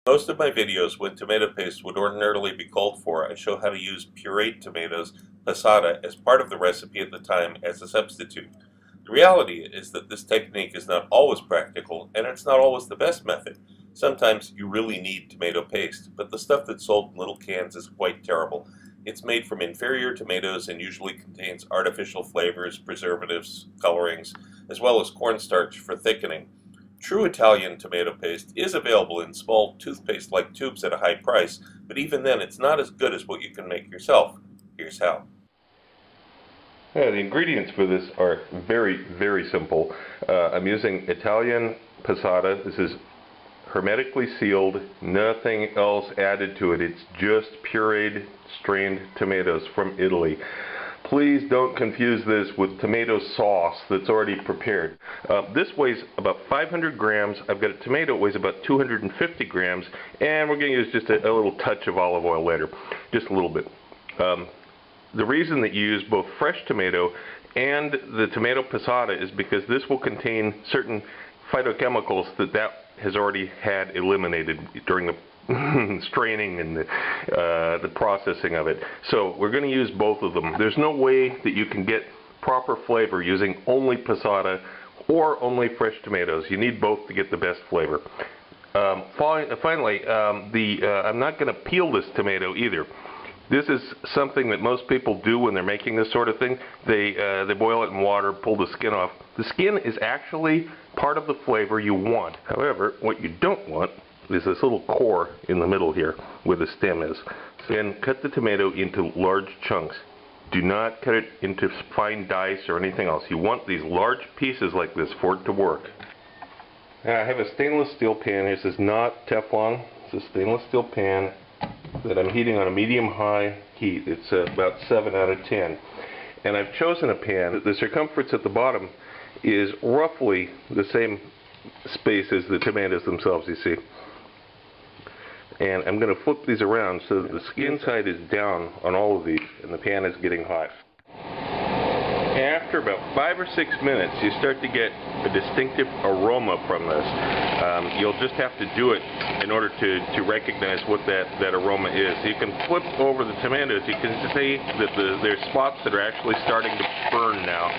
Most of my videos, when tomato paste would ordinarily be called for, I show how to use pureed tomatoes, passata, as part of the recipe at the time as a substitute. The reality is that this technique is not always practical, and it's not always the best method. Sometimes you really need tomato paste, but the stuff that's sold in little cans is quite terrible. It's made from inferior tomatoes and usually contains artificial flavors, preservatives, colorings, as well as cornstarch for thickening. True Italian tomato paste is available in small toothpaste-like tubes at a high price, but even then it's not as good as what you can make yourself. Here's how. Yeah, the ingredients for this are very simple. I'm using Italian passata. This is hermetically sealed, nothing else added to it. It's just pureed, strained tomatoes from Italy. Please don't confuse this with tomato sauce that's already prepared. This weighs about 500 grams. I've got a tomato that weighs about 250 grams, and we're going to use just a little touch of olive oil later, just a little bit. The reason that you use both fresh tomato and the tomato passata is because this will contain certain phytochemicals that has already had eliminated during the straining and the processing of it. So we're going to use both of them. There's no way that you can get proper flavor using only passata or only fresh tomatoes. You need both to get the best flavor. Finally, I'm not going to peel this tomato either. This is something that most people do when they're making this sort of thing. They boil it in water, pull the skin off. The skin is actually part of the flavor you want. However, what you don't want is this little core in the middle here where the stem is. So then cut the tomato into large chunks. Do not cut it into fine dice or anything else. You want these large pieces like this for it to work. Now I have a stainless steel pan. This is not Teflon. It's a stainless steel pan that I'm heating on a medium-high heat. It's about 7 out of 10. And I've chosen a pan. The circumference at the bottom is roughly the same space as the tomatoes themselves, you see. And I'm going to flip these around so that the skin side is down on all of these and the pan is getting hot. After about 5 or 6 minutes, you start to get a distinctive aroma from this. You'll just have to do it in order to recognize what that aroma is. You can flip over the tomatoes. You can see that there's spots that are actually starting to burn now.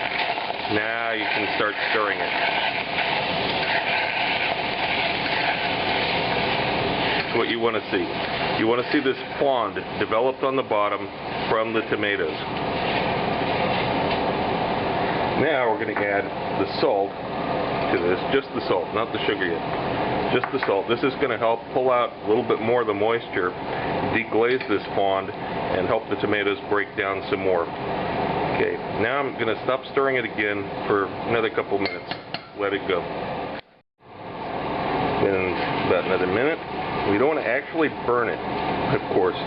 Now you can start stirring it. That's what you want to see. You want to see this fond developed on the bottom from the tomatoes. Now we're going to add the salt to this, just the salt, not the sugar yet. Just the salt. This is going to help pull out a little bit more of the moisture, deglaze this fond, and help the tomatoes break down some more. Okay, now I'm going to stop stirring it again for another couple minutes. Let it go. Then about another minute. We don't want to actually burn it, of course,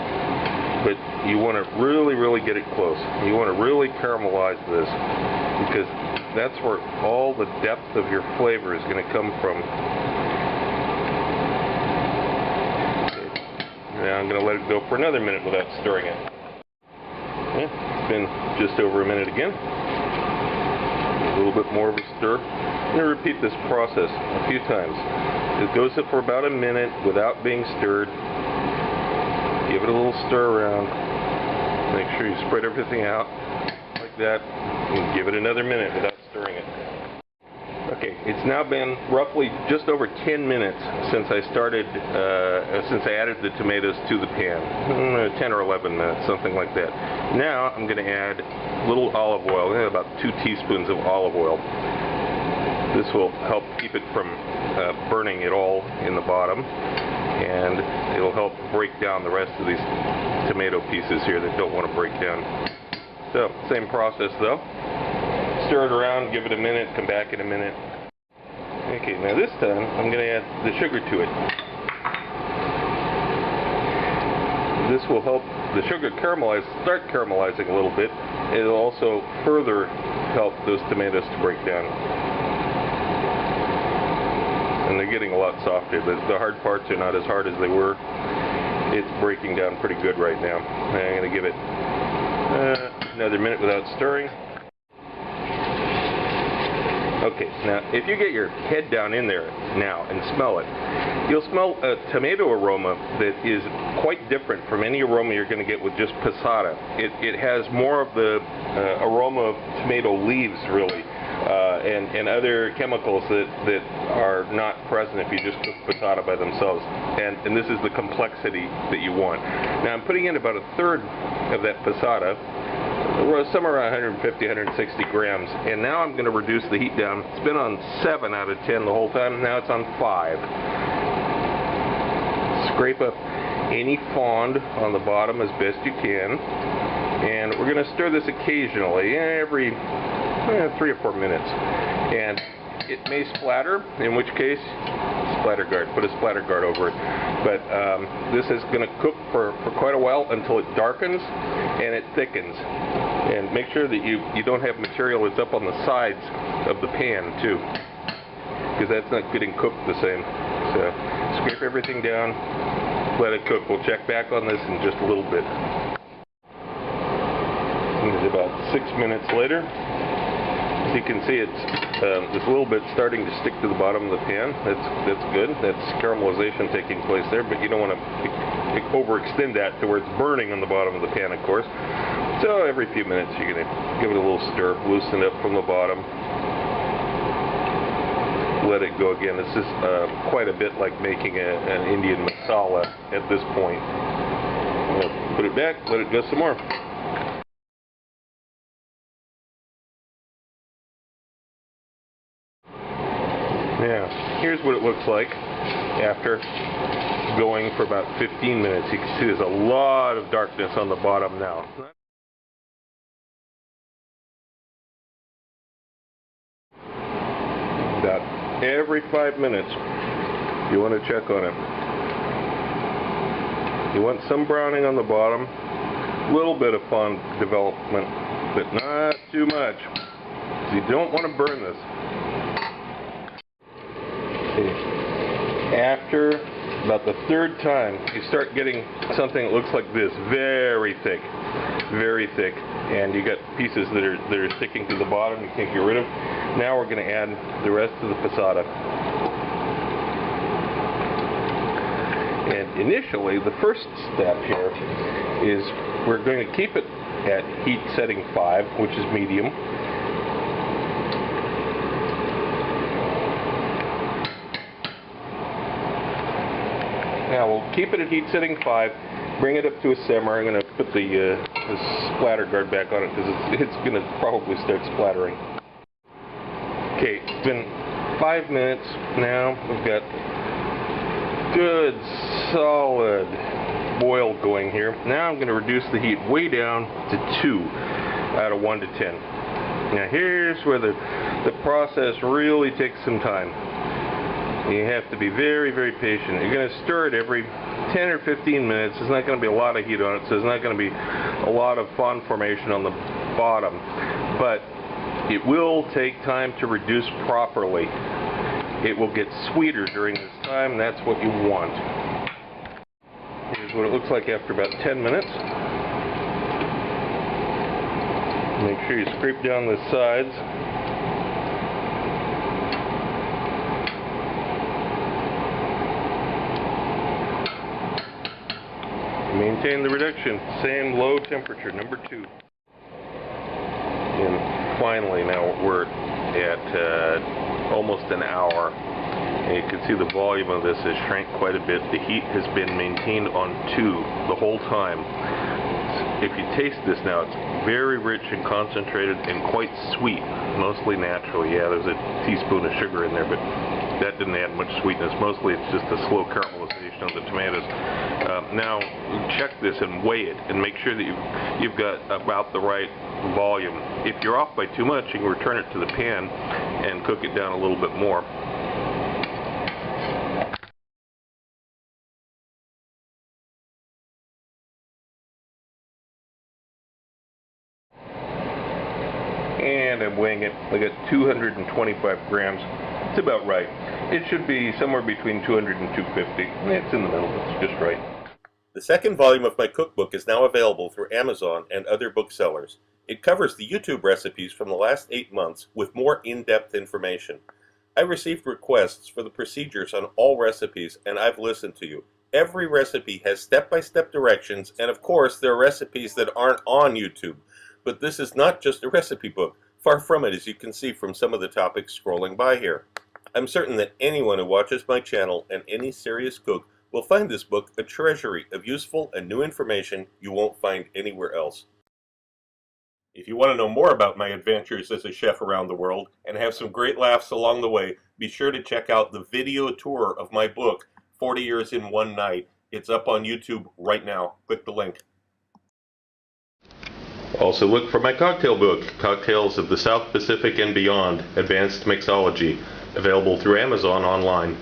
but you want to really get it close. You want to really caramelize this, because that's where all the depth of your flavor is going to come from. Okay. Now I'm going to let it go for another minute without stirring it. Okay. It's been just over a minute again. A little bit more of a stir. I'm going to repeat this process a few times. It goes for about a minute without being stirred. Give it a little stir around. Make sure you spread everything out like that. And give it another minute without stirring it. Okay, it's now been roughly just over 10 minutes since I added the tomatoes to the pan. 10 or 11 minutes, something like that. Now I'm going to add a little olive oil, about 2 teaspoons of olive oil. This will help keep it from burning at all in the bottom, and it'll help break down the rest of these tomato pieces here that don't want to break down. So, same process though. Stir it around, give it a minute, come back in a minute. Okay, now this time I'm going to add the sugar to it. This will help the sugar start caramelizing a little bit. It'll also further help those tomatoes to break down. And they're getting a lot softer. The hard parts are not as hard as they were. It's breaking down pretty good right now. I'm going to give it another minute without stirring. Okay, now if you get your head down in there now and smell it, you'll smell a tomato aroma that is quite different from any aroma you're going to get with just passata. It has more of the aroma of tomato leaves, really, and other chemicals that are not present if you just cook passata by themselves. And this is the complexity that you want. Now I'm putting in about a third of that passata. We're somewhere around 150, 160 grams, and now I'm going to reduce the heat down. It's been on 7 out of 10 the whole time. Now it's on 5. Scrape up any fond on the bottom as best you can, and we're going to stir this occasionally, every 3 or 4 minutes. And it may splatter, in which case, splatter guard. Put a splatter guard over it. But this is going to cook for quite a while until it darkens and it thickens. And make sure that you don't have material that's up on the sides of the pan too, because that's not getting cooked the same. So scrape everything down, let it cook. We'll check back on this in just a little bit. It's about 6 minutes later. As you can see, it's a little bit starting to stick to the bottom of the pan. That's good. That's caramelization taking place there, but you don't want to overextend that to where it's burning on the bottom of the pan, of course. So every few minutes you're going to give it a little stir, loosen it up from the bottom, let it go again. This is quite a bit like making an Indian masala at this point. Put it back, let it go some more. Now, here's what it looks like after going for about 15 minutes. You can see there's a lot of darkness on the bottom now. About every 5 minutes, you want to check on it. You want some browning on the bottom, a little bit of fond development, but not too much. So you don't want to burn this. After about the third time, you start getting something that looks like this, very thick, and you got pieces that are sticking to the bottom you can't get rid of. Now we're going to add the rest of the passata. And initially, the first step here is we're going to keep it at heat setting 5, which is medium. Now we'll keep it at heat setting 5, bring it up to a simmer. I'm going to put the splatter guard back on it because it's going to probably start splattering. Okay, it's been 5 minutes now. We've got good solid boil going here. Now I'm going to reduce the heat way down to 2 out of 1 to 10. Now here's where the process really takes some time. You have to be very, very patient. You're going to stir it every 10 or 15 minutes. There's not going to be a lot of heat on it, so there's not going to be a lot of fond formation on the bottom. But it will take time to reduce properly. It will get sweeter during this time, and that's what you want. Here's what it looks like after about 10 minutes. Make sure you scrape down the sides. Maintain the reduction, same low temperature, number 2. And finally, now we're at almost an hour. And you can see the volume of this has shrank quite a bit. The heat has been maintained on 2 the whole time. If you taste this now, it's very rich and concentrated and quite sweet, mostly naturally. Yeah, there's a teaspoon of sugar in there, but that didn't add much sweetness. Mostly it's just a slow caramelization of the tomatoes. Now check this and weigh it and make sure that you've got about the right volume. If you're off by too much, you can return it to the pan and cook it down a little bit more. And I'm weighing it. I got 225 grams. It's about right. It should be somewhere between 200 and 250. It's in the middle. It's just right. The second volume of my cookbook is now available through Amazon and other booksellers. It covers the YouTube recipes from the last 8 months with more in-depth information. I received requests for the procedures on all recipes, and I've listened to you. Every recipe has step-by-step directions, and of course there are recipes that aren't on YouTube. But this is not just a recipe book. Far from it, as you can see from some of the topics scrolling by here. I'm certain that anyone who watches my channel and any serious cook will find this book a treasury of useful and new information you won't find anywhere else. If you want to know more about my adventures as a chef around the world and have some great laughs along the way, be sure to check out the video tour of my book, 40 Years in One Night. It's up on YouTube right now. Click the link. Also look for my cocktail book, Cocktails of the South Pacific and Beyond, Advanced Mixology, available through Amazon online.